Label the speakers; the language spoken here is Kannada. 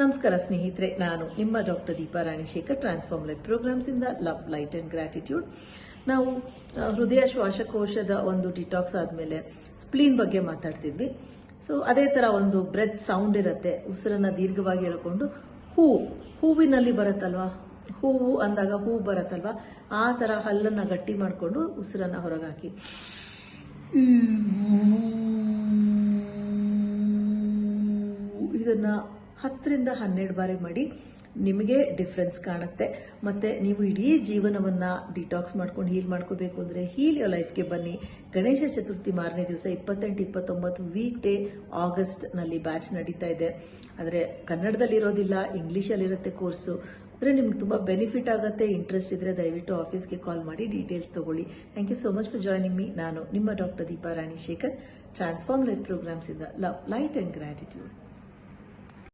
Speaker 1: ನಮಸ್ಕಾರ ಸ್ನೇಹಿತರೆ, ನಾನು ನಿಮ್ಮ doctor Deepa Ranishekhar, transform life programs ಇಂದ ಲವ್, ಲೈಟ್ ಅಂಡ್ ಗ್ರಾಟಿಟ್ಯೂಡ್. ನಾವು ಹೃದಯ ಶ್ವಾಸಕೋಶದ ಒಂದು ಡಿಟಾಕ್ಸ್ ಆದಮೇಲೆ ಸ್ಪ್ಲೀನ್ ಬಗ್ಗೆ ಮಾತಾಡ್ತಿದ್ವಿ. ಸೊ ಅದೇ ಥರ ಒಂದು ಬ್ರೆತ್ ಸೌಂಡ್ ಇರುತ್ತೆ. ಉಸಿರನ್ನ ದೀರ್ಘವಾಗಿ ಎಳ್ಕೊಂಡು ಹೂವಿನಲ್ಲಿ ಬರುತ್ತಲ್ವಾ, ಹೂವು ಅಂದಾಗ ಹೂ ಬರುತ್ತಲ್ವಾ, ಆ ಥರ ಹಲ್ಲನ್ನು ಗಟ್ಟಿ ಮಾಡಿಕೊಂಡು ಉಸಿರನ್ನ ಹೊರಗಾಕಿ ಇದನ್ನ 10ರಿಂದ 12 ಬಾರಿ ಮಾಡಿ. ನಿಮಗೆ ಡಿಫ್ರೆನ್ಸ್ ಕಾಣುತ್ತೆ. ಮತ್ತೆ ನೀವು ಇಡೀ ಜೀವನವನ್ನ ಡಿಟಾಕ್ಸ್ ಮಾಡ್ಕೊಂಡು ಹೀಲ್ ಮಾಡ್ಕೋಬೇಕು ಅಂದ್ರೆ ಹೀಲ್ ಯೋರ್ ಲೈಫ್ಗೆ ಬನ್ನಿ. ಗಣೇಶ ಚತುರ್ಥಿ ಮಾರನೇ ದಿವಸ 28-29 ವೀಕ್ ಡೇ ಆಗಸ್ಟ್ ನಲ್ಲಿ ಬ್ಯಾಚ್ ನಡೀತಾ ಇದೆ. ಆದರೆ ಕನ್ನಡದಲ್ಲಿ ಇರೋದಿಲ್ಲ, ಇಂಗ್ಲಿಷಲ್ಲಿರುತ್ತೆ ಕೋರ್ಸು. ಅಂದರೆ ನಿಮ್ಗೆ ತುಂಬ ಬೆನಿಫಿಟ್ ಆಗುತ್ತೆ. ಇಂಟ್ರೆಸ್ಟ್ ಇದ್ರೆ ದಯವಿಟ್ಟು ಆಫೀಸ್ಗೆ ಕಾಲ್ ಮಾಡಿ ಡೀಟೇಲ್ಸ್ ತಗೊಳ್ಳಿ. Thank you so much for joining me. ನಾನು ನಿಮ್ಮ doctor Deepa Ranishekhar, transform life programs ಇಂದ ಲವ್, ಲೈಟ್ ಅಂಡ್ ಗ್ರಾಟಿಟ್ಯೂಡ್.